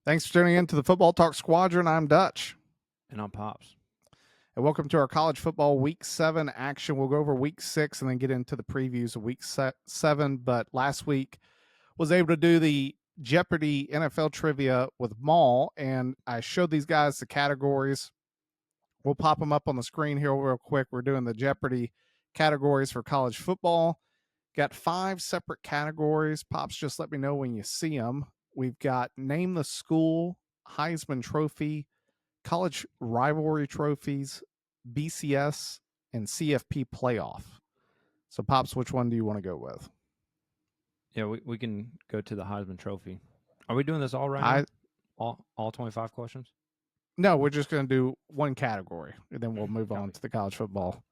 Thanks for tuning in to the Football Talk Squadron. I'm Dutch. And I'm Pops. And welcome to our college football Week 7 action. We'll go over Week 6 and then get into the previews of Week 7. But last week was able to do the Jeopardy NFL trivia with Maul, and I showed these guys the categories. We'll pop them up on the screen here real quick. We're doing the Jeopardy categories for college football. Got 5 separate categories. Pops, just let me know when you see them. We've got Name the School, Heisman Trophy, College Rivalry Trophies, BCS, and CFP Playoff. So, Pops, which one do you want to go with? Yeah, we can go to the Heisman Trophy. Are we doing this all right now? All 25 questions? No, we're just going to do one category, and then we'll move on to the college football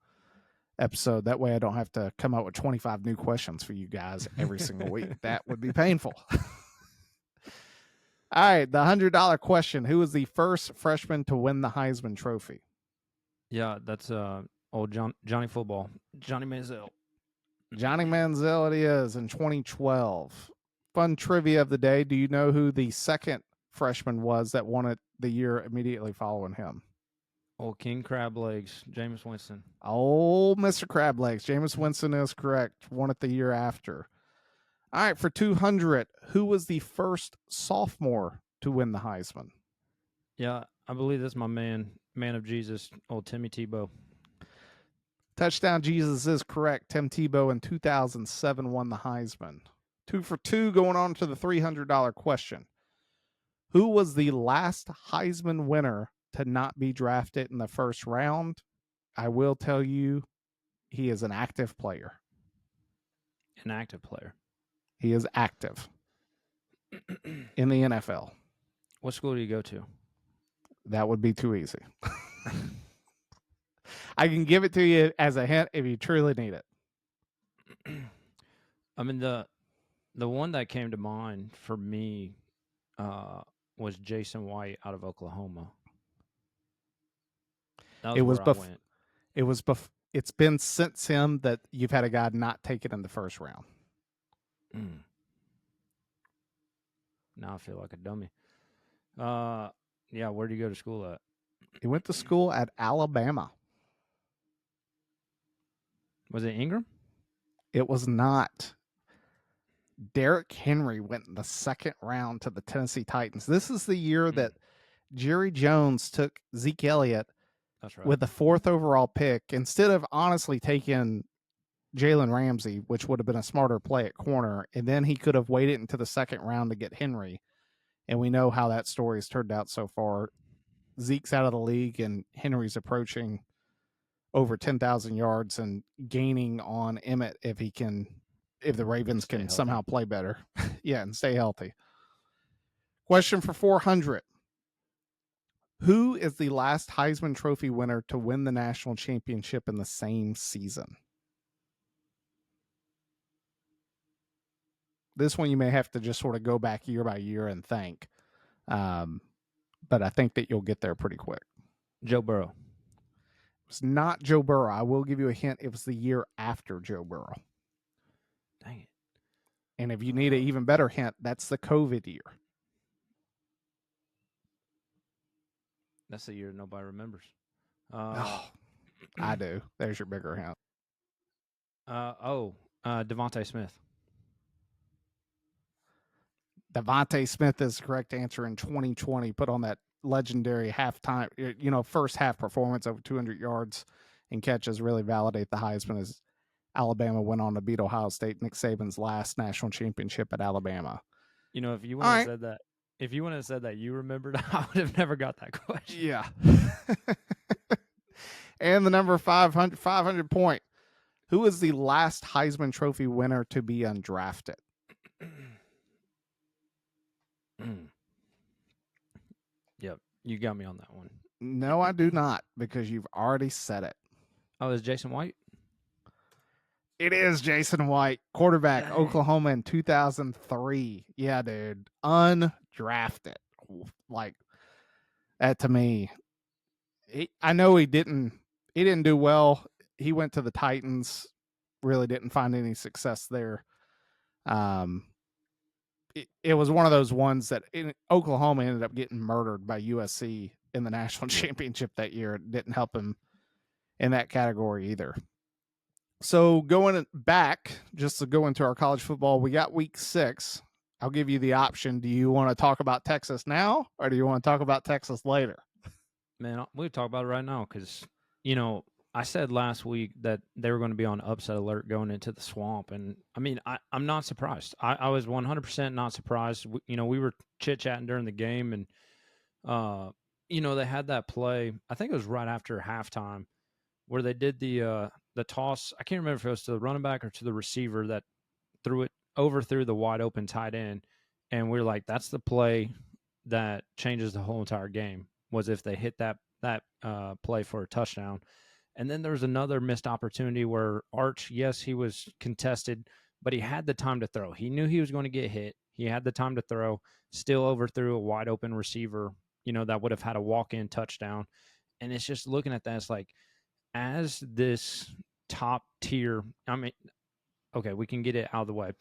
episode. That way I don't have to come up with 25 new questions for you guys every single week. That would be painful. All right, the $100 question. Who was the first freshman to win the Heisman Trophy? Yeah, that's old Johnny Football. Johnny Manziel. Johnny Manziel it is in 2012. Fun trivia of the day. Do you know who the second freshman was that won it the year immediately following him? Old King Crab Legs, Jameis Winston. Oh, Mr. Crab Legs. Jameis Winston is correct. Won it the year after. All right, for 200, who was the first sophomore to win the Heisman? Yeah, I believe that's my man of Jesus, old Timmy Tebow. Touchdown Jesus is correct. Tim Tebow in 2007 won the Heisman. 2 for 2 going on to the $300 question. Who was the last Heisman winner to not be drafted in the first round? I will tell you, he is an active player. An active player. He is active in the NFL. What school do you go to? That would be too easy. I can give it to you as a hint if you truly need it. I mean, the one that came to mind for me was Jason White out of Oklahoma. That was where I went. It's been since him that you've had a guy not take it in the first round. Now I feel like a dummy. Yeah, where did you go to school at? He went to school at Alabama. Was it Ingram? It was not. Derrick Henry went in the second round to the Tennessee Titans. This is the year that Jerry Jones took Zeke Elliott with the 4th overall pick instead of honestly taking Jalen Ramsey, which would have been a smarter play at corner, and then he could have waited into the second round to get Henry. And we know how that story has turned out so far. Zeke's out of the league, and Henry's approaching over 10,000 yards and gaining on Emmett if the Ravens can somehow play better. Yeah, and stay healthy. Question for 400. Who is the last Heisman Trophy winner to win the national championship in the same season? This one you may have to just sort of go back year by year and think. But I think that you'll get there pretty quick. Joe Burrow. It was not Joe Burrow. I will give you a hint. It was the year after Joe Burrow. Dang it. And if you need an even better hint, that's the COVID year. That's the year nobody remembers. I do. There's your bigger hint. Devontae Smith. Devontae Smith is the correct answer in 2020. Put on that legendary halftime, first half performance over 200 yards and catches, really validate the Heisman as Alabama went on to beat Ohio State, Nick Saban's last national championship at Alabama. If you wouldn't have said that you remembered, I would have never got that question. Yeah. And the number 500 point. Who is the last Heisman Trophy winner to be undrafted? Yep, you got me on that one. No, I do not, because you've already said it. Oh, is Jason White? It is Jason White, quarterback, Dang. Oklahoma in 2003. Yeah, dude. Undrafted. Like, that to me, I know he didn't do well. He went to the Titans, really didn't find any success there. Um, it was one of those ones that Oklahoma ended up getting murdered by USC in the national Yep. championship that year. It didn't help him in that category either. So going back, just to go into our college football, we got week 6. I'll give you the option. Do you want to talk about Texas now, or do you want to talk about Texas later? Man, we'll talk about it right now because, you know, I said last week that they were going to be on upset alert going into the swamp. And I mean, I'm not surprised. I was 100% not surprised. We were chit chatting during the game and, uh, they had that play. I think it was right after halftime where they did the toss. I can't remember if it was to the running back or to the receiver that threw it overthrew the wide open tight end. And we're like, that's the play that changes the whole entire game. Was if they hit that play for a touchdown. And then there was another missed opportunity where Arch, yes, he was contested, but he had the time to throw. He knew he was going to get hit. He had the time to throw, still overthrew a wide open receiver, that would have had a walk in touchdown. And it's just looking at that, it's like, as this top tier, I mean, okay, we can get it out of the way.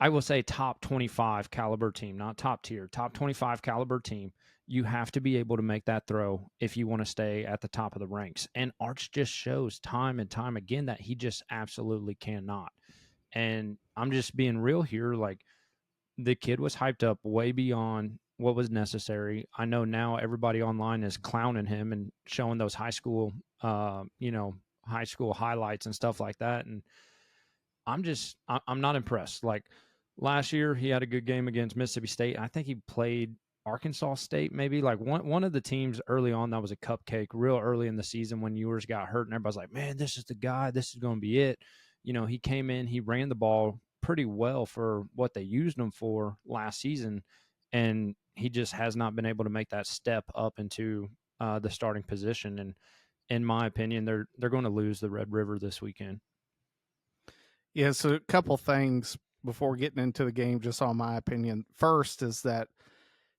I will say top 25 caliber team, not top tier, top 25 caliber team. You have to be able to make that throw if you want to stay at the top of the ranks. And Arch just shows time and time again that he just absolutely cannot. And I'm just being real here. Like, the kid was hyped up way beyond what was necessary. I know now everybody online is clowning him and showing those high school highlights and stuff like that. And I'm not impressed. Like, last year, he had a good game against Mississippi State. I think he played Arkansas State, maybe like one of the teams early on that was a cupcake real early in the season when Ewers got hurt, and everybody's like, "Man, this is the guy. This is going to be it." He came in, he ran the ball pretty well for what they used him for last season, and he just has not been able to make that step up into the starting position. And in my opinion, they're going to lose the Red River this weekend. Yeah, so a couple things before getting into the game, just on my opinion. First is that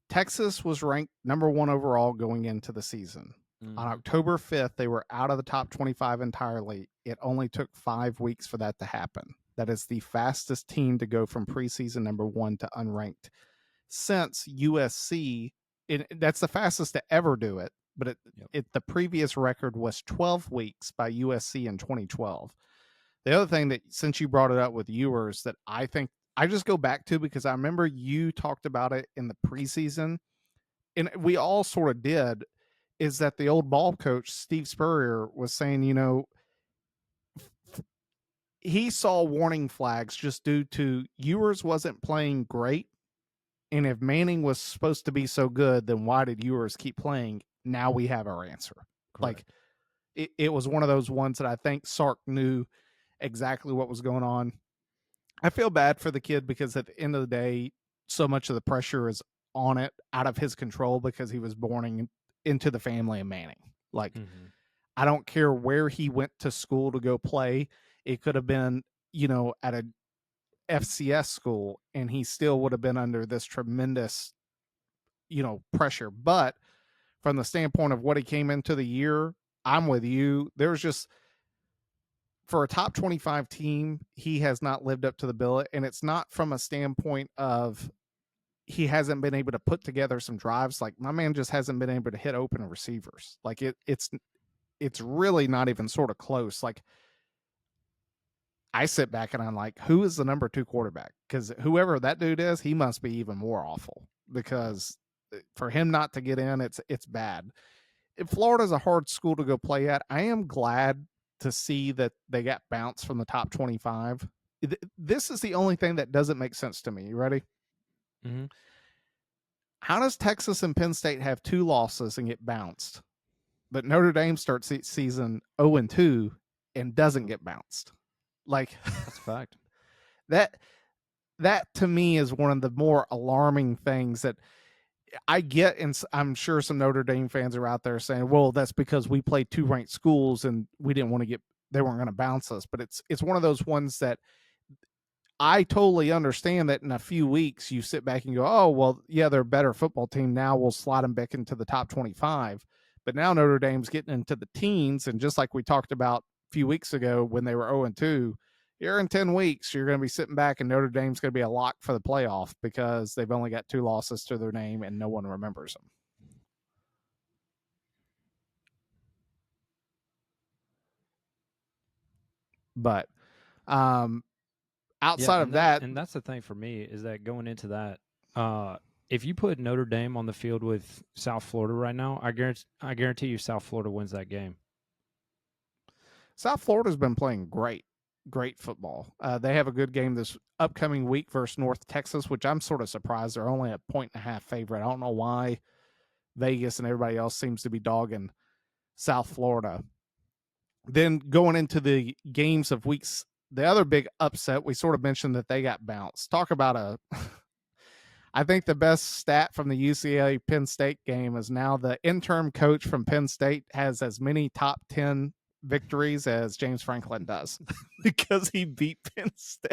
Texas was ranked number 1 overall going into the season. On Mm-hmm. October 5th, they were out of the top 25 entirely. It only took 5 weeks for that to happen. That is the fastest team to go from preseason number 1 to unranked since USC. That's the fastest to ever do it, but Yep. the previous record was 12 weeks by USC in 2012. The other thing that, since you brought it up with Ewers, that I think I just go back to, because I remember you talked about it in the preseason, and we all sort of did, is that the old ball coach, Steve Spurrier, was saying, he saw warning flags just due to Ewers wasn't playing great. And if Manning was supposed to be so good, then why did Ewers keep playing? Now we have our answer. Correct. Like, it was one of those ones that I think Sark knew exactly what was going on. I feel bad for the kid because at the end of the day, so much of the pressure is on it, out of his control, because he was born into the family of Manning. Like, Mm-hmm. I don't care where he went to school to go play. It could have been, at a FCS school, and he still would have been under this tremendous, pressure. But from the standpoint of what he came into the year, I'm with you. There's just, for a top 25 team, he has not lived up to the bill. And it's not from a standpoint of he hasn't been able to put together some drives. Like, my man just hasn't been able to hit open receivers. Like, it's really not even sort of close. Like, I sit back and I'm like, who is the number 2 quarterback? Because whoever that dude is, he must be even more awful, Yep. because for him not to get in, it's bad. Florida's a hard school to go play at. I am glad to see that they got bounced from the top 25. This is the only thing that doesn't make sense to me. You ready? Mm-hmm. How does Texas and Penn State have 2 losses and get bounced, but Notre Dame starts season 0-2 and doesn't get bounced? Like, That's a fact. that that to me is one of the more alarming things that I get. And I'm sure some Notre Dame fans are out there saying, well, that's because we played 2 ranked schools and we didn't want to get they weren't going to bounce us. But it's one of those ones that I totally understand that in a few weeks you sit back and go, oh, well, yeah, they're a better football team. Now we'll slide them back into the top 25. But now Notre Dame's getting into the teens. And just like we talked about a few weeks ago when they were 0-2, here in 10 weeks, you're going to be sitting back and Notre Dame's going to be a lock for the playoff because they've only got 2 losses to their name and no one remembers them. But outside of that, and that's the thing for me is that going into that, if you put Notre Dame on the field with South Florida right now, I guarantee you South Florida wins that game. South Florida's been playing great football. They have a good game this upcoming week versus North Texas, which I'm sort of surprised they're only a 1.5 favorite. I don't know why Vegas and everybody else seems to be dogging South Florida. Then going into the games of weeks, the other big upset, we sort of mentioned that they got bounced. Talk about I think the best stat from the UCLA Penn State game is now the interim coach from Penn State has as many top 10 victories as James Franklin does because he beat Penn State.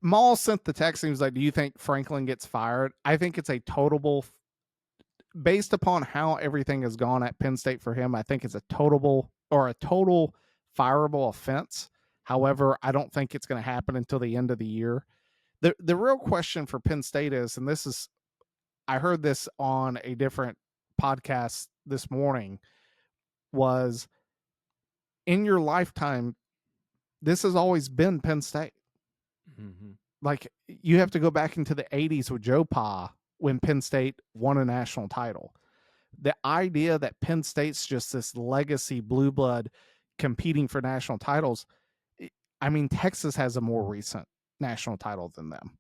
Maul sent the text and he was like, do you think Franklin gets fired? I think it's a total, based upon how everything has gone at Penn State for him, I think it's a total fireable offense. However, I don't think it's going to happen until the end of the year. The real question for Penn State is, and I heard this on a different podcast this morning, was in your lifetime, this has always been Penn State. Mm-hmm. Like, you have to go back into the 80s with Joe Pa when Penn State won a national title. The idea that Penn State's just this legacy blue blood competing for national titles, I mean, Texas has a more recent national title than them.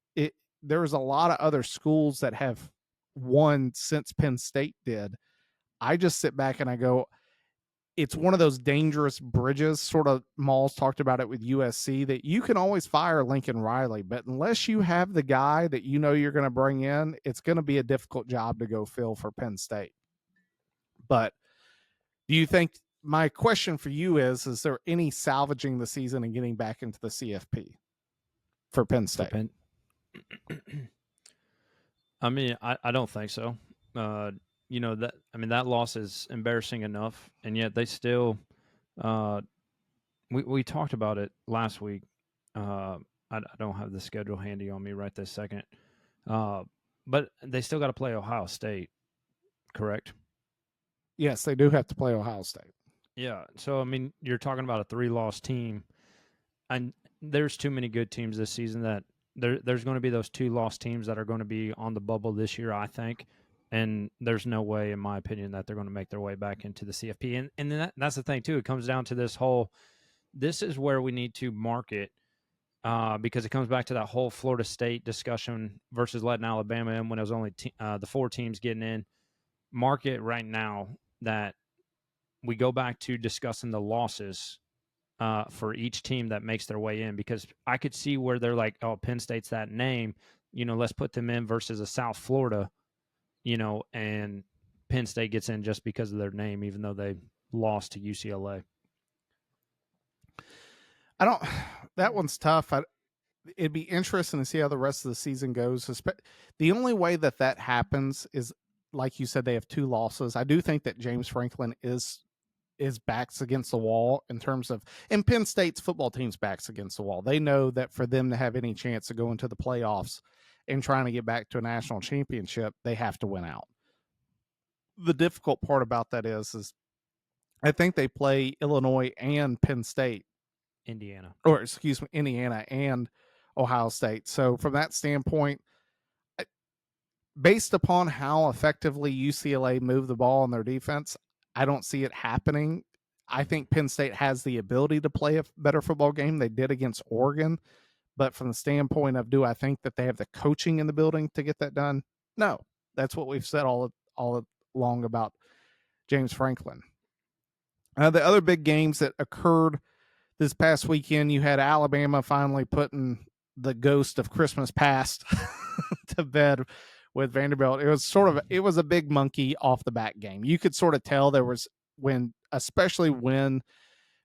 There's a lot of other schools that have won since Penn State did. I just sit back and I go, it's one of those dangerous bridges, sort of Maul's talked about it with USC, that you can always fire Lincoln Riley, but unless you have the guy that you know you're going to bring in, it's going to be a difficult job to go fill for Penn State. But do you think, my question for you is there any salvaging the season and getting back into the CFP for Penn State? I mean, I don't think so. That loss is embarrassing enough, and yet they still. We talked about it last week. I don't have the schedule handy on me right this second, but they still got to play Ohio State, correct? Yes, they do have to play Ohio State. Yeah, so I mean, you're talking about a 3-loss team, and there's too many good teams this season that there's going to be those 2-loss teams that are going to be on the bubble this year, I think. And there's no way, in my opinion, that they're going to make their way back into the CFP. And then that's the thing, too. It comes down to this is where we need to market, because it comes back to that whole Florida State discussion versus letting Alabama in when it was only the 4 teams getting in. Market right now that we go back to discussing the losses for each team that makes their way in, because I could see where they're like, oh, Penn State's that name, let's put them in versus a South Florida, and Penn State gets in just because of their name, even though they lost to UCLA. That one's tough. It'd be interesting to see how the rest of the season goes. The only way that happens is, like you said, they have 2 losses. I do think that James Franklin is backs against the wall in terms of, and Penn State's football team's backs against the wall. They know that for them to have any chance to go into the playoffs and trying to get back to a national championship, they have to win out. The difficult part about that is I think they play Illinois and Penn State. Indiana and Ohio State. So from that standpoint, based upon how effectively UCLA moved the ball on their defense, I don't see it happening. I think Penn State has the ability to play a better football game. They did against Oregon. But from the standpoint of, do I think that they have the coaching in the building to get that done? No. That's what we've said all along about James Franklin. The other big games that occurred this past weekend, you had Alabama finally putting the ghost of Christmas past to bed with Vanderbilt. It was a big monkey off the bat game. You could sort of tell there was especially when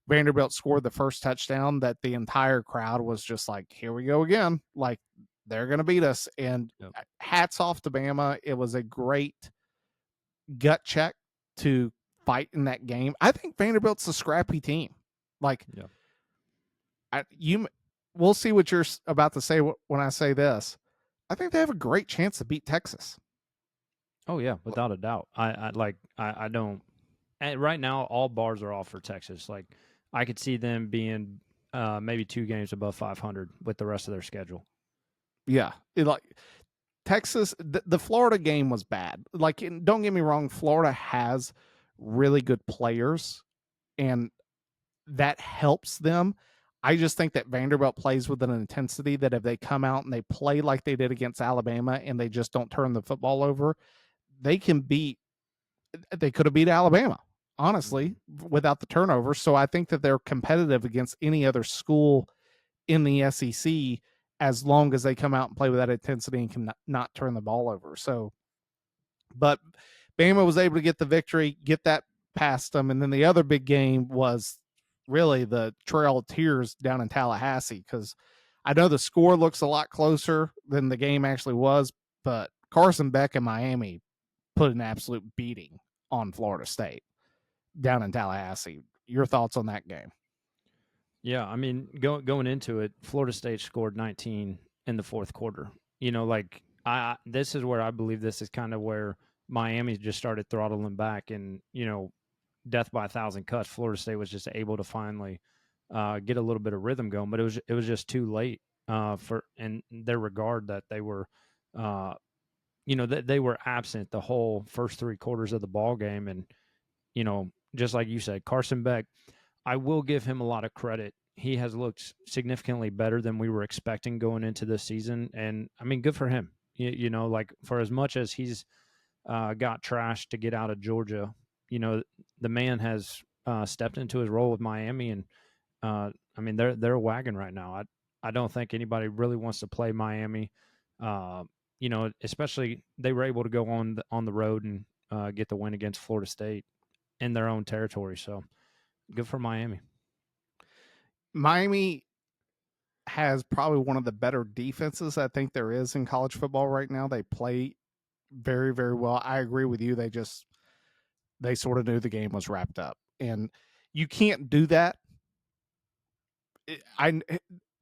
Vanderbilt scored the first touchdown, that the entire crowd was just like, here we go again. Like, they're going to beat us. And Yep. hats off to Bama. It was a great gut check to fight in that game. I think Vanderbilt's a scrappy team. Like, we'll see what you're about to say when I say this. I think they have a great chance to beat Texas. Oh yeah, without a doubt. I don't. And right now, all bars are off for Texas. Like, I could see them being maybe 2 games above 500 with the rest of their schedule. Yeah, Texas, the Florida game was bad. Like, don't get me wrong, Florida has really good players, and that helps them. I just think that Vanderbilt plays with an intensity that if they come out and they play like they did against Alabama and they just don't turn the football over, they could have beat Alabama, honestly, without the turnovers. So I think that they're competitive against any other school in the SEC as long as they come out and play with that intensity and can not turn the ball over. So, but Bama was able to get the victory, get that past them. And then the other big game was really the Trail of Tears down in Tallahassee, because I know the score looks a lot closer than the game actually was, but Carson Beck and Miami put an absolute beating on Florida State down in Tallahassee. Your thoughts on that game? Yeah, I mean, going into it, Florida State scored 19 in the fourth quarter. Like, this is where I believe this is kind of where Miami just started throttling back, and death by 1,000 cuts. Florida State was just able to finally get a little bit of rhythm going, but it was just too late for in their regard that they were, that they were absent the whole first 3 quarters of the ball game, and just like you said, Carson Beck, I will give him a lot of credit. He has looked significantly better than we were expecting going into this season, and I mean, good for him. Like, for as much as he's got trashed to get out of Georgia, the man has stepped into his role with Miami, and I mean, they're a wagon right now. I don't think anybody really wants to play Miami. Especially they were able to go on the road and get the win against Florida State in their own territory. So good for Miami. Miami has probably one of the better defenses I think there is in college football right now. They play very, very well. I agree with you. They sort of knew the game was wrapped up, and you can't do that.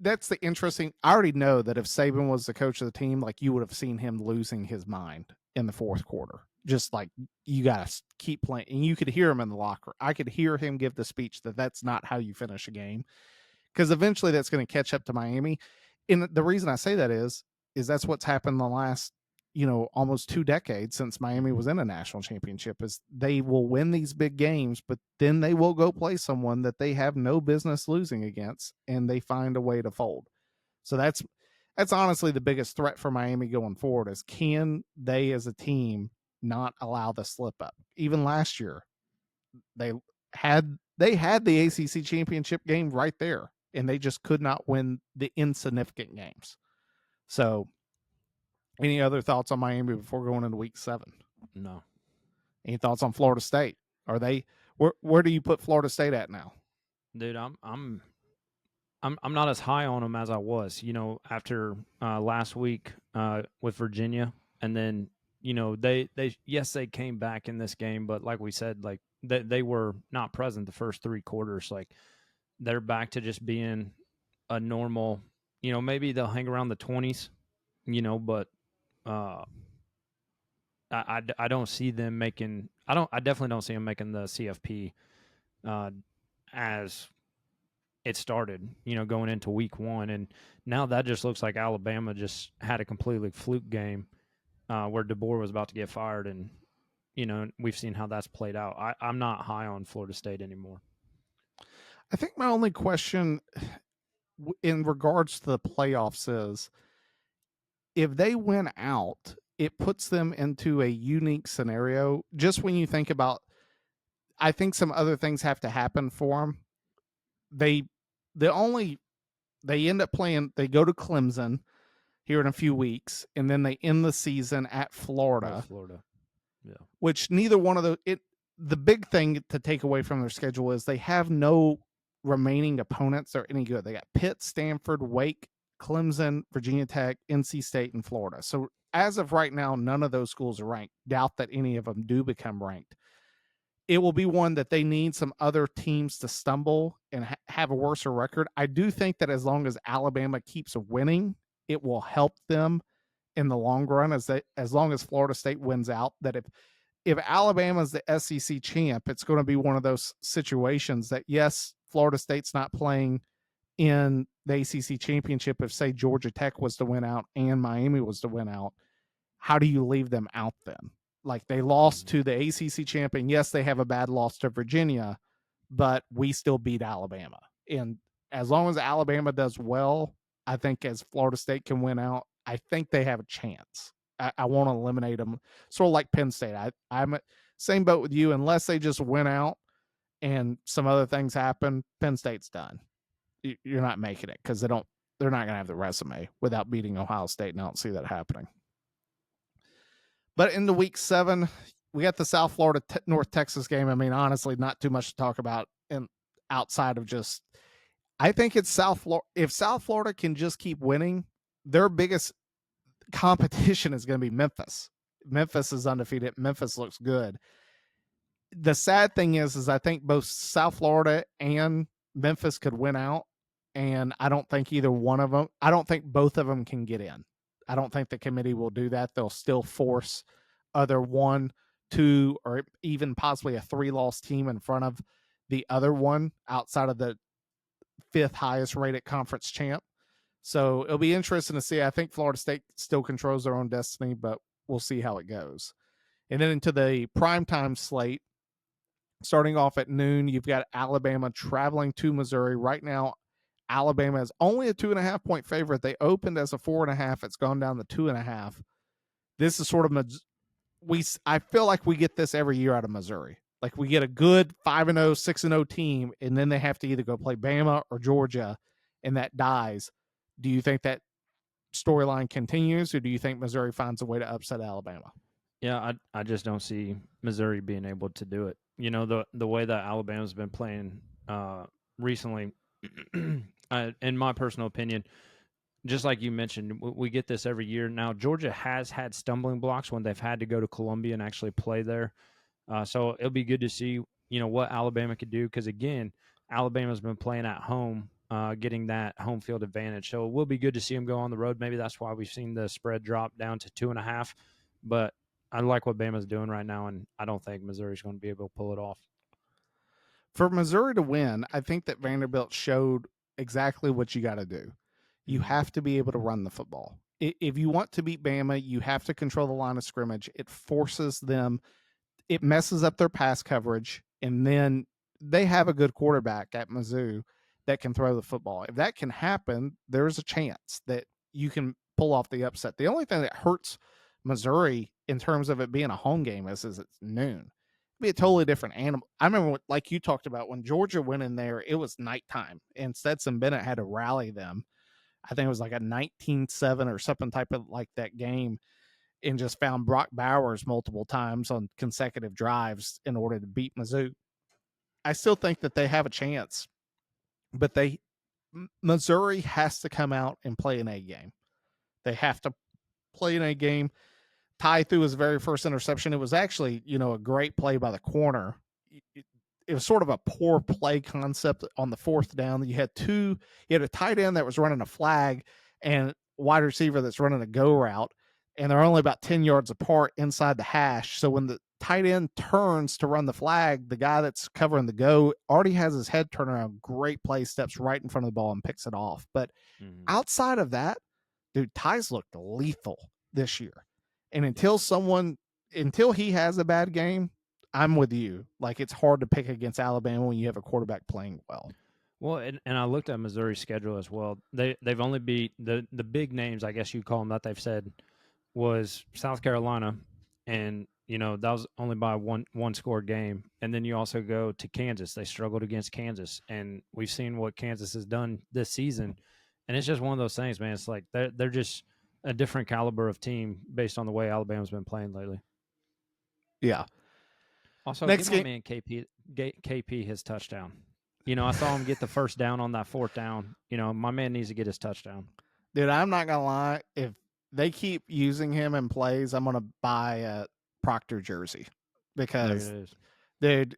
That's the interesting. I already know that if Saban was the coach of the team, like, you would have seen him losing his mind in the fourth quarter. Just like, you got to keep playing, and you could hear him in the locker. I could hear him give the speech that that's not how you finish a game, because eventually that's going to catch up to Miami. And the reason I say that is that's what's happened the last, almost 2 decades since Miami was in a national championship, is they will win these big games, but then they will go play someone that they have no business losing against, and they find a way to fold. So that's honestly the biggest threat for Miami going forward, is can they as a team not allow the slip up? Even last year, they had the ACC championship game right there, and they just could not win the insignificant games. So, any other thoughts on Miami before going into week 7? No. Any thoughts on Florida State? Are they where do you put Florida State at now? Dude, I'm not as high on them as I was, after last week with Virginia, and then they yes, they came back in this game, but like we said, like they were not present the first 3 quarters. Like, they're back to just being a normal, maybe they'll hang around the 20s, but I don't see them making. I definitely don't see them making the CFP as it started. Going into week 1, and now that just looks like Alabama just had a completely fluke game where DeBoer was about to get fired, and we've seen how that's played out. I'm not high on Florida State anymore. I think my only question in regards to the playoffs is, if they win out, it puts them into a unique scenario. Just when you think about, I think some other things have to happen for them. They end up playing. They go to Clemson. here in a few weeks, and then they end the season at Florida. With Florida. Yeah. Which neither one of the big thing to take away from their schedule is they have no remaining opponents that are any good. They got Pitt, Stanford, Wake, Clemson, Virginia Tech, NC State, and Florida. So as of right now, none of those schools are ranked. Doubt that any of them do become ranked. It will be one that they need some other teams to stumble and have a worse record. I do think that as long as Alabama keeps winning, it will help them in the long run. As long as Florida State wins out, that if Alabama's the SEC champ, it's going to be one of those situations that, yes, Florida State's not playing in the ACC championship. If, say, Georgia Tech was to win out and Miami was to win out, how do you leave them out then? Like, they lost to the ACC champion. Yes, they have a bad loss to Virginia, but we still beat Alabama. And as long as Alabama does well, I think as Florida State can win out, I think they have a chance. I want to eliminate them, sort of like Penn State. I'm same boat with you. Unless they just win out and some other things happen, Penn State's done. You're not making it because they're not going to have the resume without beating Ohio State, and I don't see that happening. But into week 7, we got the South Florida North Texas game. I mean, honestly, not too much to talk about, and outside of just, I think it's South Florida. If South Florida can just keep winning, their biggest competition is going to be Memphis. Memphis is undefeated. Memphis looks good. The sad thing is I think both South Florida and Memphis could win out, and I don't think either one of them, I don't think both of them can get in. I don't think the committee will do that. They'll still force other 1, 2, or even possibly a 3-loss team in front of the other one outside of the 5th highest rated conference champ. So it'll be interesting to see. I think Florida State still controls their own destiny, but we'll see how it goes. And then into the primetime slate, starting off at noon, you've got Alabama traveling to Missouri. Right now, Alabama is only a 2.5-point favorite. They opened as a 4.5. It's gone down to 2.5. This is sort of I feel like we get this every year out of Missouri. Like, we get a good 5-0, 6-0 team, and then they have to either go play Bama or Georgia, and that dies. Do you think that storyline continues, or do you think Missouri finds a way to upset Alabama? Yeah, I just don't see Missouri being able to do it. You know, the way that Alabama's been playing recently, in my personal opinion, just like you mentioned, we get this every year. Now, Georgia has had stumbling blocks when they've had to go to Columbia and actually play there. So it'll be good to see, what Alabama could do. Because, again, Alabama's been playing at home, getting that home field advantage. So it will be good to see them go on the road. Maybe that's why we've seen the spread drop down to 2.5. But I like what Bama's doing right now, and I don't think Missouri's going to be able to pull it off. For Missouri to win, I think that Vanderbilt showed exactly what you got to do. You have to be able to run the football. If you want to beat Bama, you have to control the line of scrimmage. It forces them, it messes up their pass coverage, and then they have a good quarterback at Mizzou that can throw the football. If that can happen, there's a chance that you can pull off the upset. The only thing that hurts Missouri in terms of it being a home game is it's noon. It'd be a totally different animal. I remember, like you talked about, when Georgia went in there, it was nighttime, and Stetson Bennett had to rally them. I think it was like a 19-7 or something type of like that game, and just found Brock Bowers multiple times on consecutive drives in order to beat Mizzou. I still think that they have a chance, but Missouri has to come out and play an A game. They have to play an A game. Ty threw his very first interception. It was actually, a great play by the corner. It was sort of a poor play concept on the 4th down. You had a tight end that was running a flag and wide receiver that's running a go route, and they're only about 10 yards apart inside the hash. So when the tight end turns to run the flag, the guy that's covering the go already has his head turned around. Great play, steps right in front of the ball and picks it off. But outside of that, dude, Ty's looked lethal this year. And until he has a bad game, I'm with you. Like, it's hard to pick against Alabama when you have a quarterback playing well. Well, and I looked at Missouri's schedule as well. They've only beat the big names, I guess you call them, that they've said was South Carolina, and that was only by one score game. And then you also go to Kansas. They struggled against Kansas, and we've seen what Kansas has done this season. And it's just one of those things, man. It's like they're just a different caliber of team based on the way Alabama's been playing lately. Yeah. Also, Next give my game. man KP his touchdown. I saw him get the first down on that fourth down. My man needs to get his touchdown. Dude, I'm not gonna lie. If they keep using him in plays, I'm gonna buy a Proctor jersey because, There it is. dude,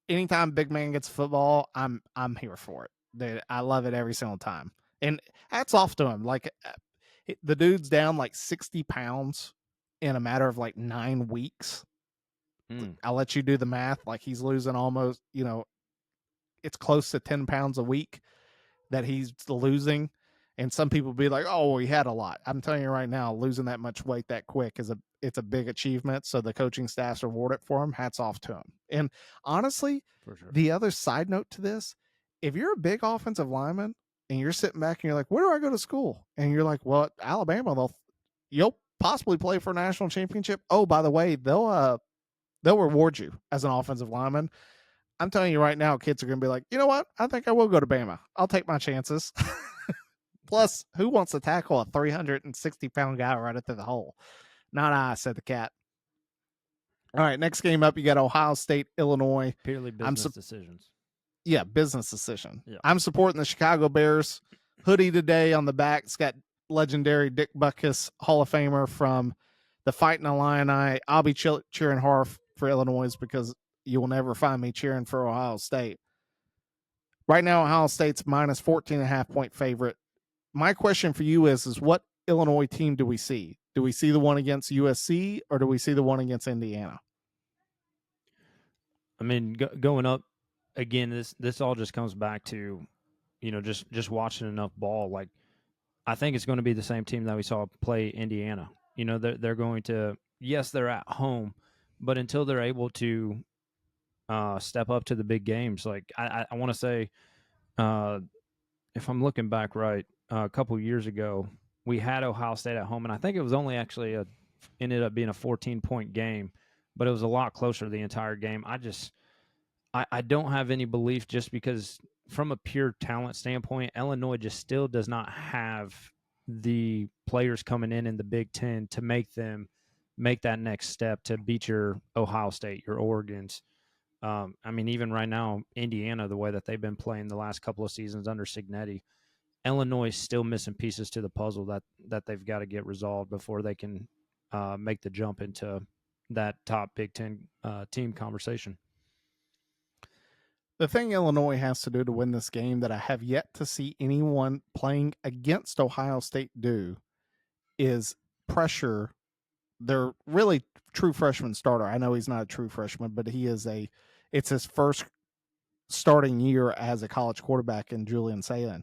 anytime big man gets football, I'm here for it. Dude, I love it every single time. And hats off to him. Like the dude's down like 60 pounds in a matter of like 9 weeks. I'll let you do the math. Like he's losing almost, it's close to 10 pounds a week that he's losing. And some people be like, "Oh, well, he had a lot." I'm telling you right now, losing that much weight that quick it's a big achievement. So the coaching staff's reward it for him. Hats off to him. And honestly, For sure. the other side note to this, if you're a big offensive lineman and you're sitting back and you're like, "Where do I go to school?" And you're like, "Well, at Alabama, you'll possibly play for a national championship. Oh, by the way, they'll reward you as an offensive lineman." I'm telling you right now, kids are going to be like, "You know what? I think I will go to Bama. I'll take my chances." Plus, who wants to tackle a 360-pound guy right into the hole? Not I, said the cat. All right, next game up, you got Ohio State, Illinois. Purely business decisions. Yeah, business decision. Yeah. I'm supporting the Chicago Bears. Hoodie today on the back. It's got legendary Dick Butkus, Hall of Famer from the Fighting Illini. I'll be cheering hard for Illinois because you will never find me cheering for Ohio State. Right now, Ohio State's minus 14.5-point favorite. My question for you is what Illinois team do we see? Do we see the one against USC or do we see the one against Indiana? I mean, going up again, this all just comes back to, just watching enough ball. Like, I think it's going to be the same team that we saw play Indiana. They're going to, yes, they're at home, but until they're able to step up to the big games, like I want to say, if I'm looking back right, a couple years ago, we had Ohio State at home, and I think it was only actually ended up being a 14-point game, but it was a lot closer the entire game. I don't have any belief just because from a pure talent standpoint, Illinois just still does not have the players coming in the Big Ten to make them make that next step to beat your Ohio State, your Oregons. I mean, even right now, Indiana, the way that they've been playing the last couple of seasons under Signetti, Illinois is still missing pieces to the puzzle that they've got to get resolved before they can make the jump into that top Big Ten team conversation. The thing Illinois has to do to win this game that I have yet to see anyone playing against Ohio State do is pressure their really true freshman starter. I know he's not a true freshman, but it's his first starting year as a college quarterback in Julian Saban.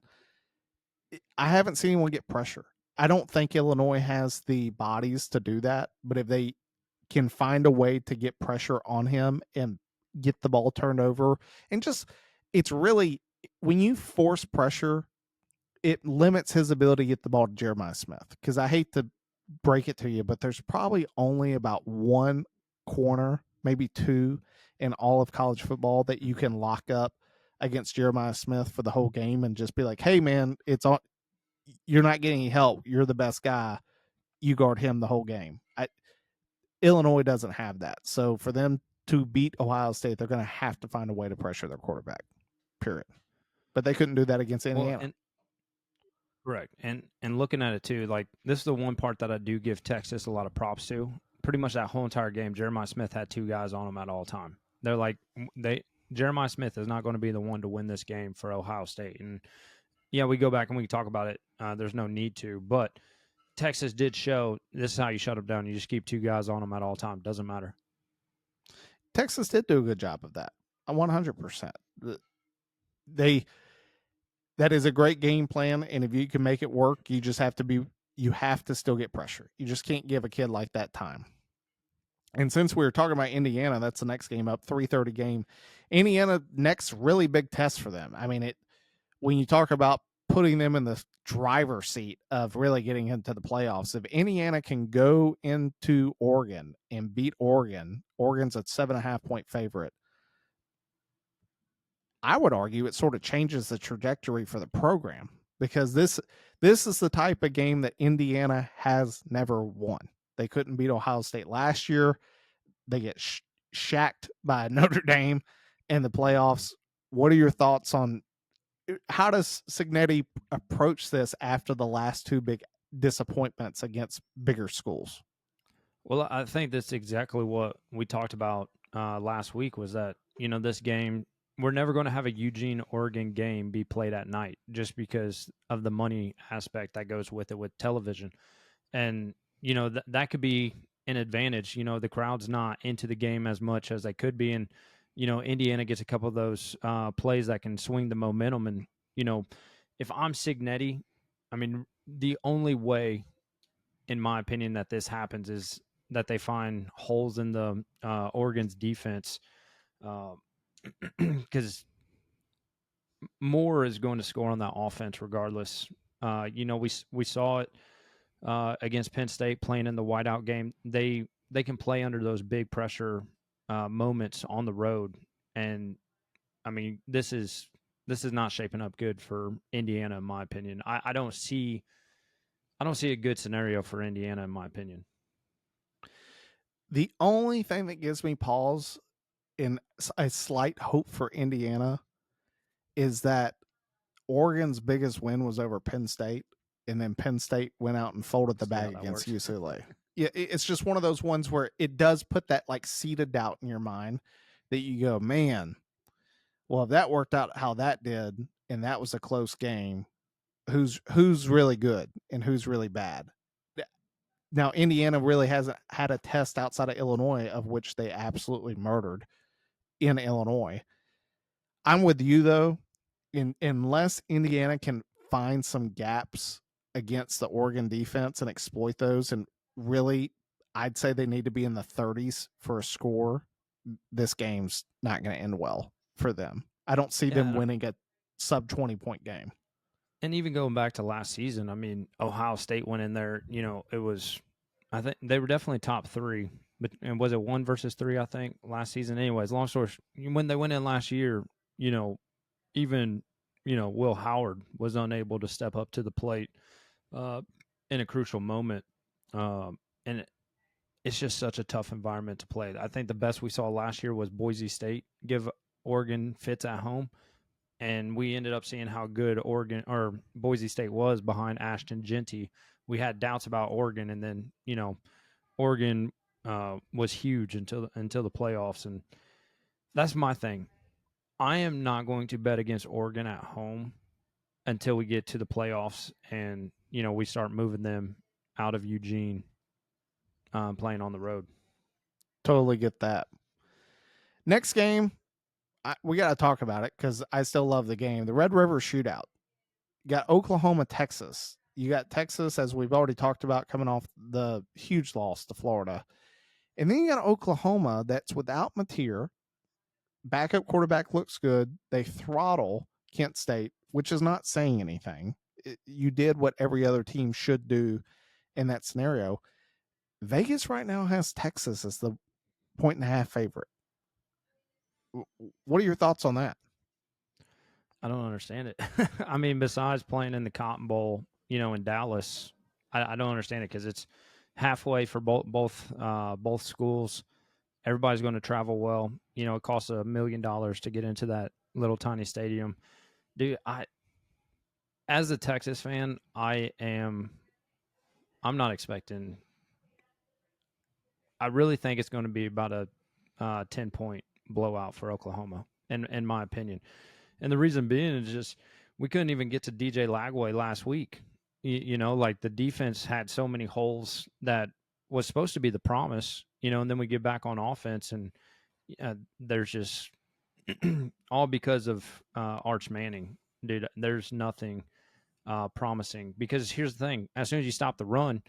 I haven't seen anyone get pressure. I don't think Illinois has the bodies to do that, but if they can find a way to get pressure on him and get the ball turned over and it's really when you force pressure, it limits his ability to get the ball to Jeremiah Smith. Because I hate to break it to you, but there's probably only about one corner, maybe two, in all of college football that you can lock up against Jeremiah Smith for the whole game and just be like, "Hey, man, it's on. You're not getting any help. You're the best guy. You guard him the whole game." Illinois doesn't have that. So for them to beat Ohio State, they're going to have to find a way to pressure their quarterback, period. But they couldn't do that against Indiana. Correct. And looking at it too, like this is the one part that I do give Texas a lot of props to. Pretty much that whole entire game, Jeremiah Smith had two guys on him at all time. They're like Jeremiah Smith is not going to be the one to win this game for Ohio State. And yeah, we go back and we talk about it. There's no need to, but Texas did show this is how you shut them down. You just keep two guys on them at all time. Doesn't matter. Texas did do a good job of that. 100%. That is a great game plan, and if you can make it work, you have to still get pressure. You just can't give a kid like that time. And since we were talking about Indiana, that's the next game up, 3:30 game. Indiana, next really big test for them. I mean, when you talk about putting them in the driver's seat of really getting into the playoffs, if Indiana can go into Oregon and beat Oregon, Oregon's a 7.5-point favorite. I would argue it sort of changes the trajectory for the program because this is the type of game that Indiana has never won. They couldn't beat Ohio State last year. They get shacked by Notre Dame in the playoffs. What are your thoughts on how does Cignetti approach this after the last two big disappointments against bigger schools? Well, I think that's exactly what we talked about last week was that, this game, we're never going to have a Eugene, Oregon game be played at night just because of the money aspect that goes with it with television. And, that could be an advantage. The crowd's not into the game as much as they could be. And, Indiana gets a couple of those plays that can swing the momentum. And, if I'm Cignetti, I mean, the only way, in my opinion, that this happens is that they find holes in the Oregon's defense, because Moore is going to score on that offense regardless. We saw it against Penn State playing in the whiteout game. They can play under those big pressure moments on the road, and I mean this is not shaping up good for Indiana in my opinion. I don't see a good scenario for Indiana in my opinion. The only thing that gives me pause in a slight hope for Indiana is that Oregon's biggest win was over Penn State, and then Penn State went out and folded the bag against UCLA. Yeah, it's just one of those ones where it does put that like seed of doubt in your mind that you go, man, well, if that worked out how that did, and that was a close game, who's really good and who's really bad? Now, Indiana really hasn't had a test outside of Illinois, of which they absolutely murdered in Illinois. I'm with you though. Unless Indiana can find some gaps against the Oregon defense and exploit those, and really, I'd say they need to be in the 30s for a score. This game's not going to end well for them. I don't see them winning a sub 20-point game. And even going back to last season, I mean, Ohio State went in there. It was, I think they were definitely top three. But and was it 1-3? I think last season. Anyways, long story, when they went in last year, even Will Howard was unable to step up to the plate in a crucial moment, and it's just such a tough environment to play. I think the best we saw last year was Boise State give Oregon fits at home, and we ended up seeing how good Oregon or Boise State was behind Ashton Genty. We had doubts about Oregon, and then Oregon was huge until the playoffs, and that's my thing. I am not going to bet against Oregon at home until we get to the playoffs and we start moving them out of Eugene, playing on the road. Totally get that. Next game, we got to talk about it because I still love the game. The Red River Shootout. You got Oklahoma, Texas. You got Texas, as we've already talked about, coming off the huge loss to Florida. And then you got Oklahoma that's without Mateer. Backup quarterback looks good. They throttle Kent State, which is not saying anything. You did what every other team should do in that scenario. Vegas right now has Texas as the 1.5 favorite. What are your thoughts on that? I don't understand it. I mean, besides playing in the Cotton Bowl, in Dallas, I don't understand it because it's halfway for both schools. Everybody's going to travel well. It costs $1 million to get into that little tiny stadium. Dude, as a Texas fan, I'm not expecting. I really think it's going to be about a 10-point blowout for Oklahoma, in my opinion. And the reason being is just we couldn't even get to DJ Lagway last week. Like the defense had so many holes that was supposed to be the promise, and then we get back on offense and there's just all because of Arch Manning, dude. There's nothing promising because here's the thing: as soon as you stop the run,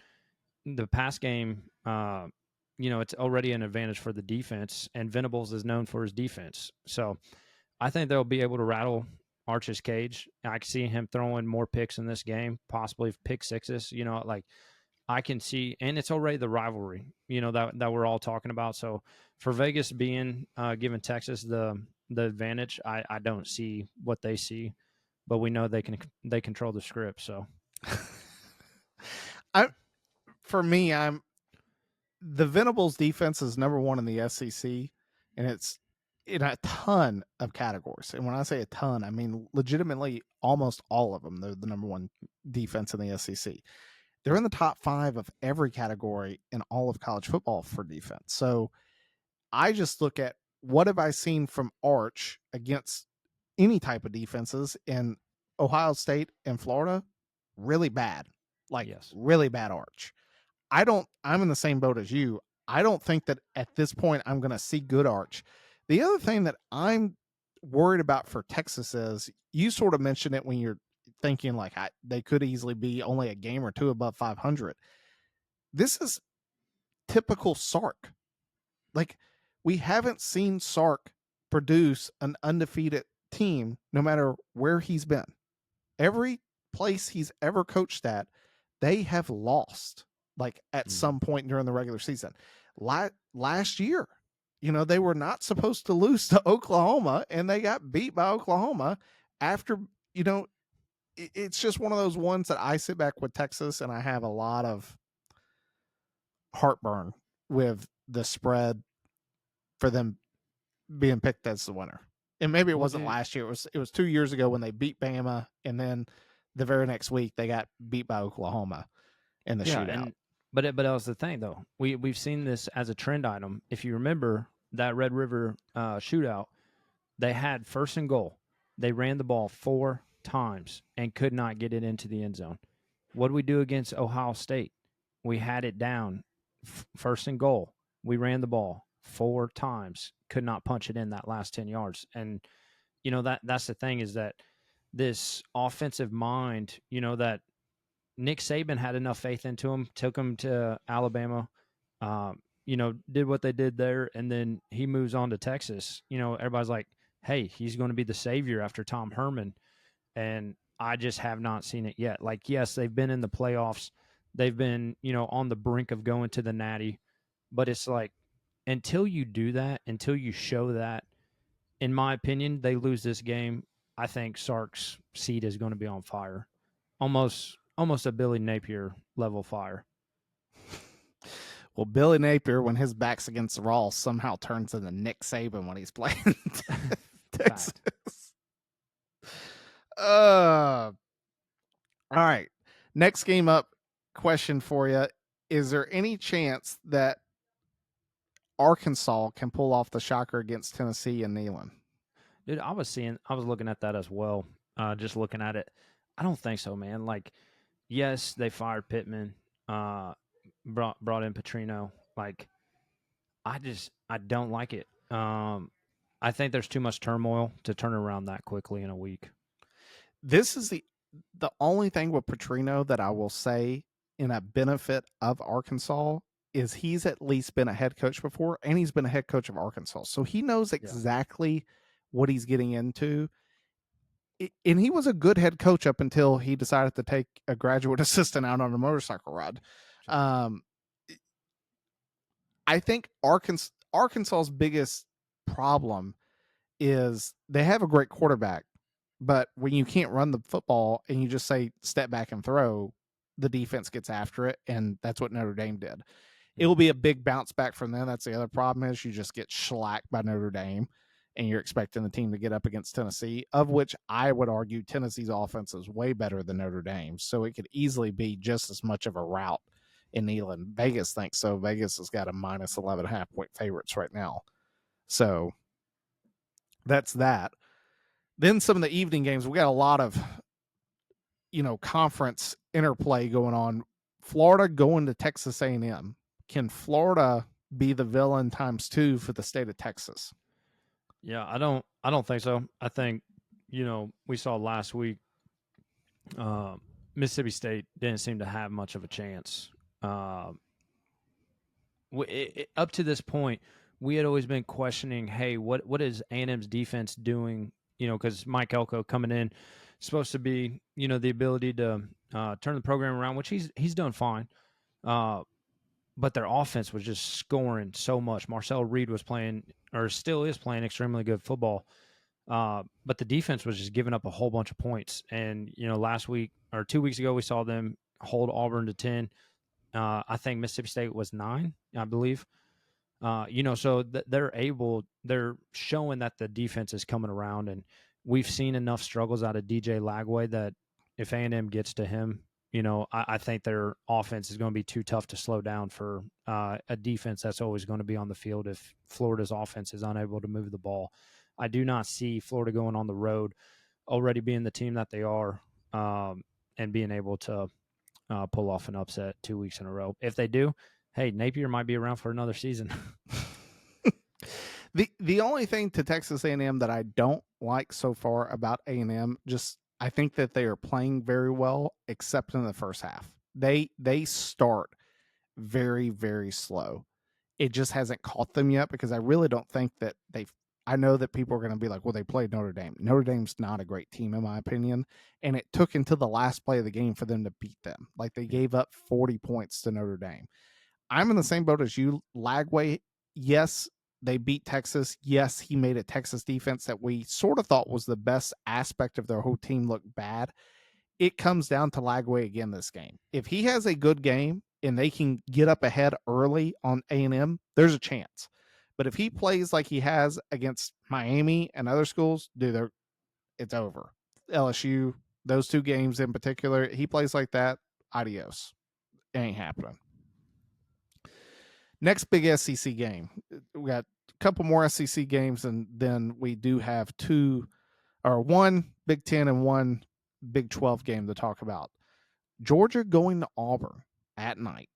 the pass game, it's already an advantage for the defense, and Venables is known for his defense. So I think they'll be able to rattle Arch's cage. I can see him throwing more picks in this game, possibly pick sixes. Like I can see, and it's already the rivalry, that we're all talking about. So for Vegas being giving Texas the advantage, I don't see what they see. but we know they control the script. So I for me, I'm the Venables defense is number one in the SEC, and it's in a ton of categories. And when I say a ton, I mean legitimately almost all of them. They're the number one defense in the SEC. They're in the top 5 of every category in all of college football for defense. So I just look at what have I seen from Arch against any type of defenses in Ohio State and Florida? Really bad. Like yes, really bad Arch. I'm in the same boat as you. I don't think that at this point I'm going to see good Arch. The other thing that I'm worried about for Texas is you sort of mentioned it when you're thinking like they could easily be only a game or two above 500. This is typical Sark. Like we haven't seen Sark produce an undefeated team no matter where he's been. Every place he's ever coached at, they have lost like at some point during the regular season. Last year, they were not supposed to lose to Oklahoma and they got beat by Oklahoma after, it's just one of those ones that I sit back with Texas and I have a lot of heartburn with the spread for them being picked as the winner. And maybe it wasn't last year. It was 2 years ago when they beat Bama, and then the very next week they got beat by Oklahoma in the shootout. But that was the thing though. We've seen this as a trend item. If you remember that Red River shootout, they had first and goal. They ran the ball 4 times and could not get it into the end zone. What did we do against Ohio State? We had it down first and goal. We ran the ball 4 times, could not punch it in that last 10 yards. And that's the thing is that this offensive mind, that Nick Saban had enough faith into him, took him to Alabama, did what they did there, and then he moves on to Texas. Everybody's like, hey, he's going to be the savior after Tom Herman. And I just have not seen it yet. Like, yes, they've been in the playoffs. They've been, on the brink of going to the Natty. But it's like, until you do that, until you show that, in my opinion, they lose this game. I think Sark's seat is going to be on fire. Almost a Billy Napier level fire. Well, Billy Napier, when his back's against the wall, somehow turns into Nick Saban when he's playing Texas. All right. Next game up, question for you. Is there any chance that Arkansas can pull off the shocker against Tennessee and Neyland? Dude, I was looking at that as well. Just looking at it. I don't think so, man. Like, yes, they fired Pittman, brought in Petrino. Like, I don't like it. I think there's too much turmoil to turn around that quickly in a week. This is the only thing with Petrino that I will say in a benefit of Arkansas is he's at least been a head coach before, and he's been a head coach of Arkansas. So he knows exactly what he's getting into. And he was a good head coach up until he decided to take a graduate assistant out on a motorcycle ride. I think Arkansas's biggest problem is they have a great quarterback, but when you can't run the football and you just say step back and throw, the defense gets after it, and that's what Notre Dame did. It will be a big bounce back from them. That's the other problem is you just get shellacked by Notre Dame, and you're expecting the team to get up against Tennessee, of which I would argue Tennessee's offense is way better than Notre Dame, so it could easily be just as much of a rout in Neyland. Vegas thinks so. Vegas has got a minus 11.5 point favorites right now. So that's that. Then some of the evening games, we got a lot of, conference interplay going on. Florida going to Texas A&M. Can Florida be the villain times 2 for the state of Texas? Yeah, I don't think so. I think, we saw last week Mississippi State didn't seem to have much of a chance. Up to this point, we had always been questioning, hey, what is A&M's defense doing? Because Mike Elko coming in supposed to be, the ability to turn the program around, which he's done fine. But their offense was just scoring so much. Marcel Reed was playing, or still is playing, extremely good football. But the defense was just giving up a whole bunch of points. And, last week or 2 weeks ago, we saw them hold Auburn to 10. I think Mississippi State was 9, I believe. So they're showing that the defense is coming around, and we've seen enough struggles out of DJ Lagway that if A&M gets to him, I think their offense is going to be too tough to slow down for a defense that's always going to be on the field if Florida's offense is unable to move the ball. I do not see Florida going on the road, already being the team that they are, and being able to pull off an upset 2 weeks in a row. If they do, hey, Napier might be around for another season. The only thing to Texas A&M that I don't like so far about A&M, just I think that they are playing very well, except in the first half. They start very, very slow. It just hasn't caught them yet because I really don't think that they've. I know that people are going to be like, well, they played Notre Dame. Notre Dame's not a great team, in my opinion. And it took until the last play of the game for them to beat them. Like they gave up 40 points to Notre Dame. I'm in the same boat as you. Lagway, yes, they beat Texas. Yes, he made a Texas defense that we sort of thought was the best aspect of their whole team look bad. It comes down to Lagway again this game. If he has a good game and they can get up ahead early on A&M, there's a chance. But if he plays like he has against Miami and other schools, dude, it's over. LSU, those 2 games in particular, he plays like that, adios. It ain't happening. Next big SEC game. We got a couple more SEC games, and then we do have one Big 10 and one Big 12 game to talk about. Georgia going to Auburn at night.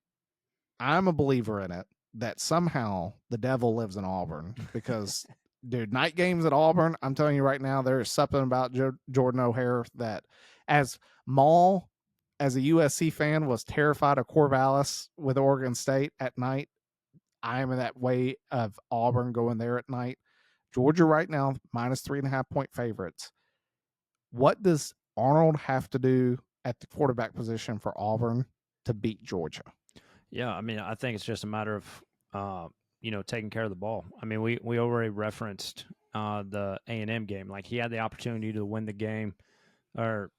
I'm a believer in it that somehow the devil lives in Auburn because, dude, night games at Auburn, I'm telling you right now, there is something about Jordan O'Hare that, as Maul, as a USC fan, was terrified of Corvallis with Oregon State at night. I am in that way of Auburn going there at night. Georgia right now, minus 3.5 point favorites. What does Arnold have to do at the quarterback position for Auburn to beat Georgia? Yeah, I mean, I think it's just a matter of taking care of the ball. I mean, we already referenced the A&M game. Like he had the opportunity to win the game, or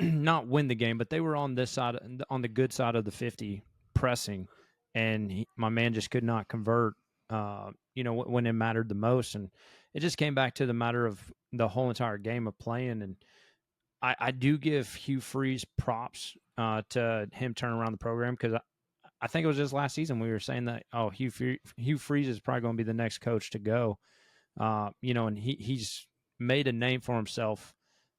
not win the game, but they were on this side, on the good side of the 50, pressing, and my man just could not convert. When it mattered the most, and it just came back to the matter of the whole entire game of playing. And I do give Hugh Freeze props to him turning around the program, because I think it was just last season we were saying that, Hugh Freeze is probably going to be the next coach to go. And he's made a name for himself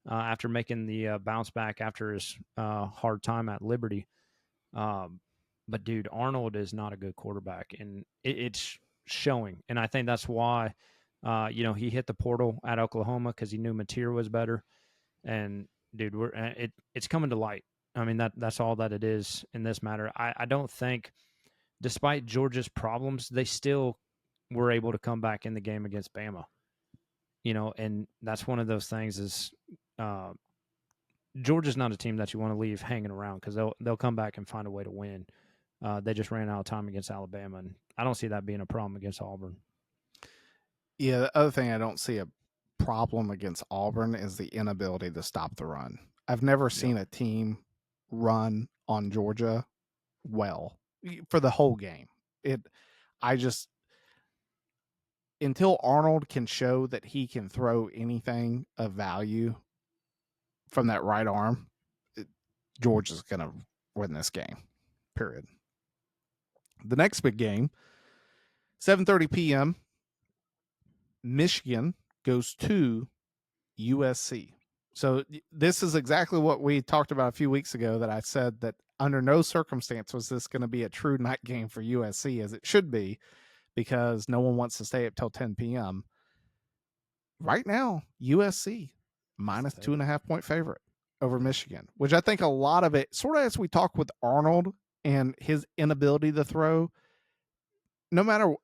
after making the bounce back after his hard time at Liberty. But dude, Arnold is not a good quarterback, and it's showing. And I think that's why, he hit the portal at Oklahoma, because he knew Mateer was better. And dude, it's coming to light. I mean, that's all that it is in this matter. I don't think, despite Georgia's problems, they still were able to come back in the game against Bama. And that's one of those things is Georgia's not a team that you want to leave hanging around, because they'll come back and find a way to win. They just ran out of time against Alabama, and I don't see that being a problem against Auburn. Yeah, the other thing I don't see a problem against Auburn is the inability to stop the run. I've never seen a team run on Georgia well for the whole game. Until Arnold can show that he can throw anything of value from that right arm, Georgia's going to win this game. Period. The next big game, 7:30 p.m. Michigan goes to USC. So this is exactly what we talked about a few weeks ago, that I said that under no circumstance was this going to be a true night game for USC, as it should be, because no one wants to stay up till 10 p.m. Right now, USC minus 2.5 point favorite over Michigan, which I think a lot of it, sort of as we talk with Arnold and his inability to throw, no matter,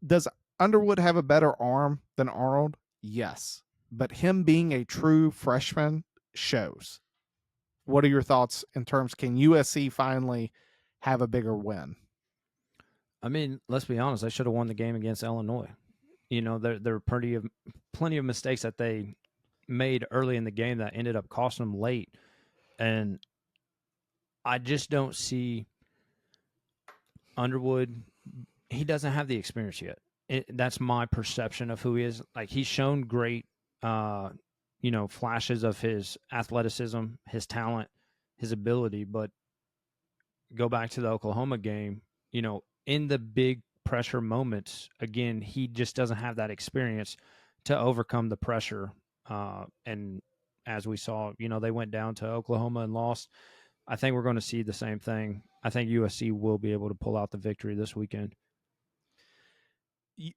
does Underwood have a better arm than Arnold? Yes. But him being a true freshman shows. What are your thoughts in terms, can USC finally have a bigger win? I mean, let's be honest, they should have won the game against Illinois. There were plenty of mistakes that they made early in the game that ended up costing them late, and I just don't see Underwood. He doesn't have the experience yet. That's my perception of who he is. Like, he's shown great, flashes of his athleticism, his talent, his ability, but go back to the Oklahoma game, in the big pressure moments, again, he just doesn't have that experience to overcome the pressure. And as we saw, they went down to Oklahoma and lost. I think we're going to see the same thing. I think USC will be able to pull out the victory this weekend.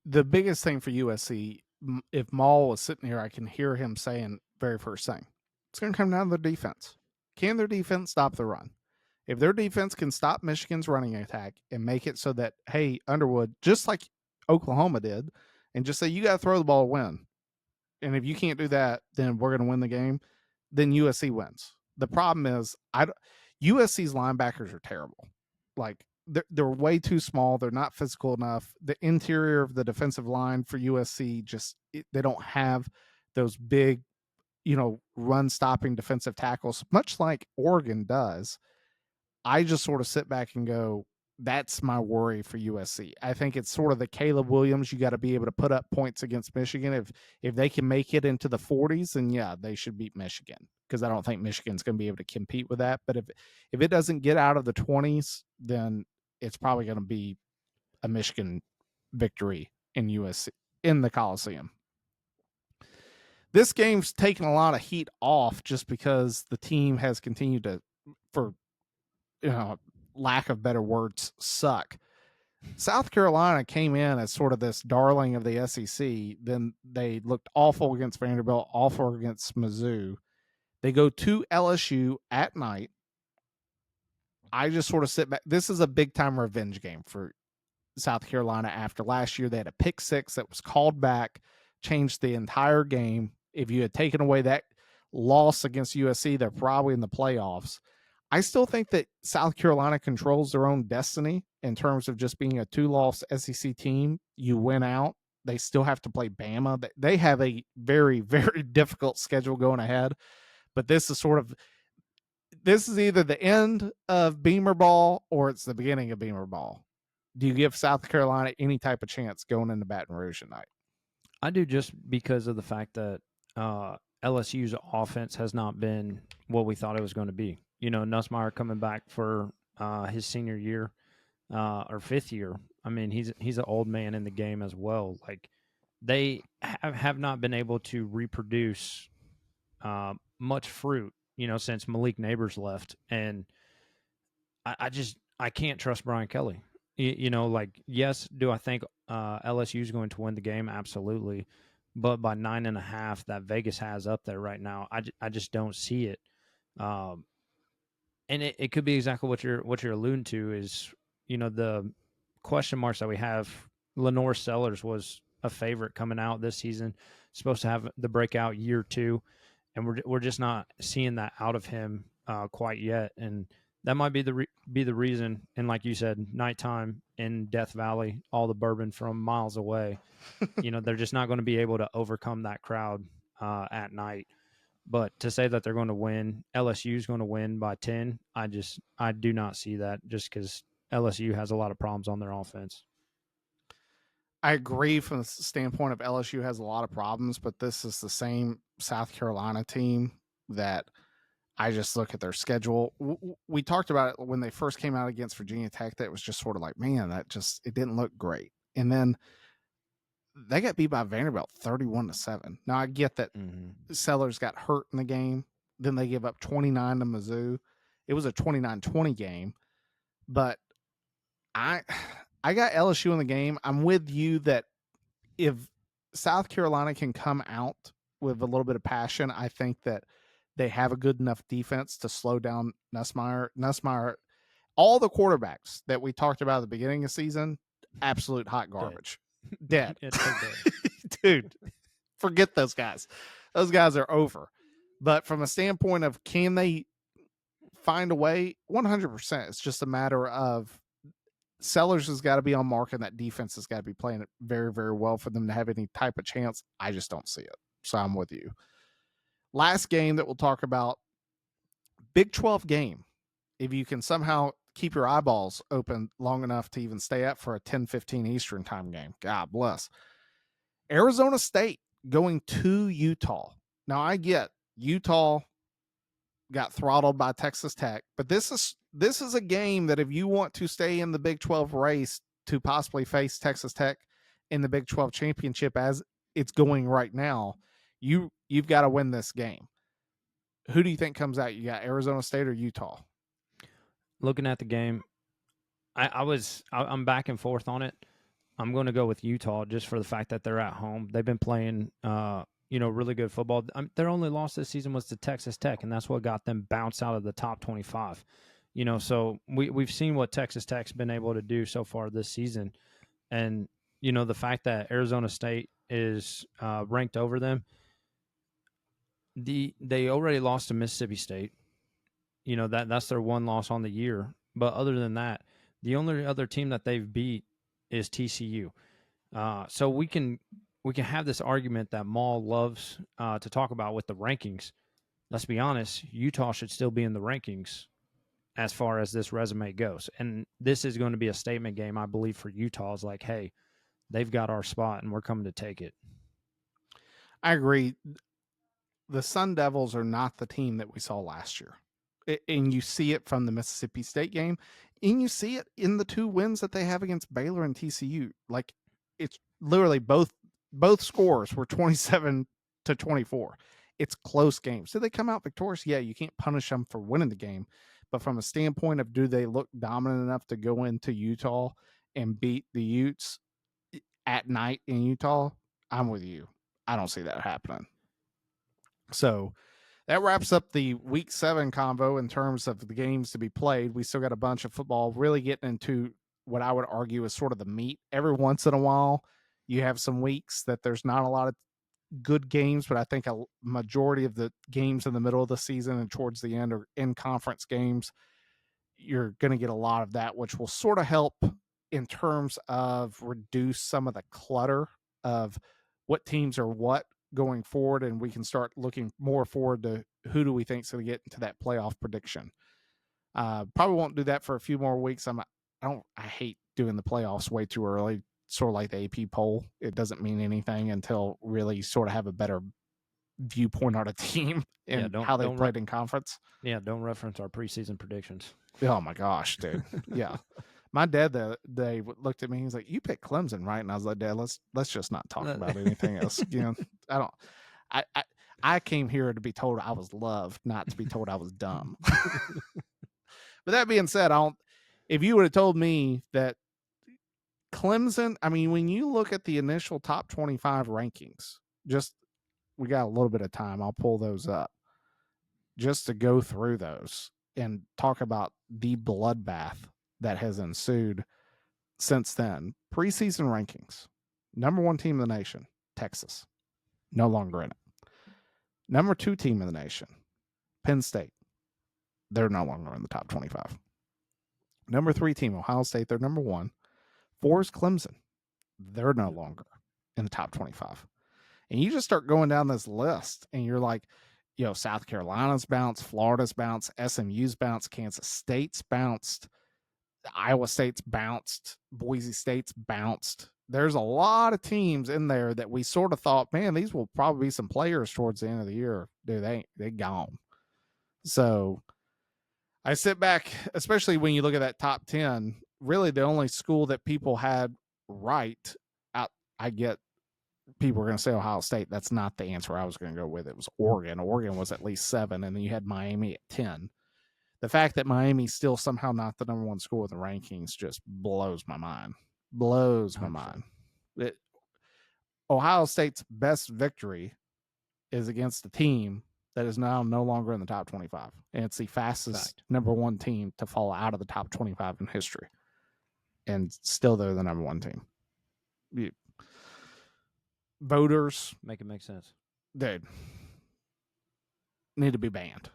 The biggest thing for USC, if Maul was sitting here, I can hear him saying very first thing, it's going to come down to their defense. Can their defense stop the run? If their defense can stop Michigan's running attack and make it so that, hey, Underwood, just like Oklahoma did, and just say, you got to throw the ball to win. And if you can't do that, then we're going to win the game. Then USC wins. The problem is, USC's linebackers are terrible. Like, they're way too small. They're not physical enough. The interior of the defensive line for USC they don't have those big, run stopping defensive tackles, much like Oregon does. I just sort of sit back and go, that's my worry for USC. I think it's sort of the Caleb Williams. You got to be able to put up points against Michigan. If they can make it into the 40s, then yeah, they should beat Michigan, because I don't think Michigan's going to be able to compete with that. But if it doesn't get out of the 20s, then it's probably going to be a Michigan victory in USC in the Coliseum. This game's taken a lot of heat off just because the team has continued to, for lack of better words, suck. South Carolina came in as sort of this darling of the SEC. Then they looked awful against Vanderbilt, awful against Mizzou. They go to LSU at night. I just sort of sit back. This is a big time revenge game for South Carolina. After last year, they had a pick six that was called back, changed the entire game. If you had taken away that loss against USC, they're probably in the playoffs. I still think that South Carolina controls their own destiny in terms of just being a 2-loss SEC team. You win out. They still have to play Bama. They have a very, very difficult schedule going ahead. But this is either the end of Beamer ball or it's the beginning of Beamer ball. Do you give South Carolina any type of chance going into Baton Rouge tonight? I do, just because of the fact that LSU's offense has not been what we thought it was going to be. Nussmeier coming back for his senior year or fifth year. I mean, he's an old man in the game as well. Like, they have not been able to reproduce much fruit, since Malik Neighbors left. And I can't trust Brian Kelly. Yes, do I think LSU is going to win the game? Absolutely. But by 9.5 that Vegas has up there right now, I just don't see it. And it could be exactly what you're alluding to is, the question marks that we have. Lenore Sellers was a favorite coming out this season, supposed to have the breakout year 2, and we're just not seeing that out of him quite yet. And that might be the reason. And like you said, nighttime in Death Valley, all the bourbon from miles away. They're just not going to be able to overcome that crowd at night. But to say that they're going to win, LSU is going to win by 10, I do not see that, just because LSU has a lot of problems on their offense. I agree from the standpoint of LSU has a lot of problems, but this is the same South Carolina team that I just look at their schedule. We talked about it when they first came out against Virginia Tech, that it was just sort of like, man, it didn't look great. And then they got beat by Vanderbilt 31-7. Now, I get that Sellers got hurt in the game. Then they give up 29 to Mizzou. It was a 29-20 game. But I got LSU in the game. I'm with you that if South Carolina can come out with a little bit of passion, I think that they have a good enough defense to slow down Nussmeier. Nussmeier, all the quarterbacks that we talked about at the beginning of the season, absolute hot garbage. Dead. Dude, forget those guys. Those guys are over. But from a standpoint of can they find a way, 100%. It's just a matter of Sellers has got to be on mark, and that defense has got to be playing it very, very well for them to have any type of chance. I just don't see it. So I'm with you. Last game that we'll talk about, Big 12 game. If you can somehow keep your eyeballs open long enough to even stay up for a 10:15 Eastern time game, God bless. Arizona State going to Utah. Now I get Utah got throttled by Texas Tech, but this is a game that if you want to stay in the Big 12 race to possibly face Texas Tech in the Big 12 championship as it's going right now, you've got to win this game. Who do you think comes out? You got Arizona State or Utah? Looking at the game, I'm back and forth on it. I'm going to go with Utah just for the fact that they're at home. They've been playing, really good football. Their only loss this season was to Texas Tech, and that's what got them bounced out of the top 25. So we've seen what Texas Tech's been able to do so far this season, and the fact that Arizona State is ranked over them. They already lost to Mississippi State. That's their one loss on the year. But other than that, the only other team that they've beat is TCU. So we can have this argument that Maul loves to talk about with the rankings. Let's be honest, Utah should still be in the rankings as far as this resume goes. And this is going to be a statement game, I believe, for Utah. Is like, hey, they've got our spot and we're coming to take it. I agree. The Sun Devils are not the team that we saw last year. And you see it from the Mississippi State game, and you see it in the 2 wins that they have against Baylor and TCU. Like, it's literally both scores were 27-24. It's close games. Did they come out victorious? Yeah, you can't punish them for winning the game. But from a standpoint of do they look dominant enough to go into Utah and beat the Utes at night in Utah? I'm with you. I don't see that happening. So that wraps up the week 7 convo in terms of the games to be played. We still got a bunch of football really getting into what I would argue is sort of the meat. Every once in a while, you have some weeks that there's not a lot of good games, but I think a majority of the games in the middle of the season and towards the end are in conference games. You're going to get a lot of that, which will sort of help in terms of reduce some of the clutter of what teams are what going forward, and we can start looking more forward to who do we think is going to get into that playoff prediction. Probably won't do that for a few more weeks. I hate doing the playoffs way too early, sort of like the AP poll. It doesn't mean anything until really sort of have a better viewpoint on a team and how they played in conference. Yeah, don't reference our preseason predictions. Oh my gosh, dude. Yeah. My dad they looked at me. He's like, "You picked Clemson, right?" And I was like, "Dad, let's just not talk about anything else." I came here to be told I was loved, not to be told I was dumb. But that being said, if you would have told me that Clemson, I mean, when you look at the initial top 25 rankings, we got a little bit of time. I'll pull those up just to go through those and talk about the bloodbath that has ensued since then. Preseason rankings. Number 1 team in the nation, Texas. No longer in it. Number 2 team in the nation, Penn State. They're no longer in the top 25. Number 3 team, Ohio State. They're number 1. 4 is Clemson. They're no longer in the top 25. And you just start going down this list and you're like, South Carolina's bounced, Florida's bounced, SMU's bounced, Kansas State's bounced, Iowa State's bounced, Boise State's bounced. There's a lot of teams in there that we sort of thought, man, these will probably be some players towards the end of the year. Dude, they gone. So I sit back, especially when you look at that top 10, really the only school that people had right out. I get people are going to say Ohio State. That's not the answer I was going to go with. It was Oregon. Oregon was at least 7, and then you had Miami at 10. The fact that Miami's still somehow not the number 1 school in the rankings just blows my mind. Blows my mind. Ohio State's best victory is against a team that is now no longer in the top 25. And it's the fastest number 1 team to fall out of the top 25 in history. And still they're the number 1 team. Voters. Make it make sense. Dude. Need to be banned.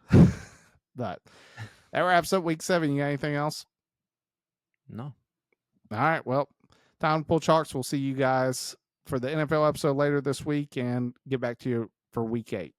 But that wraps up week 7. You got anything else? No. All right. Well, time to pull chalks. We'll see you guys for the NFL episode later this week and get back to you for week 8.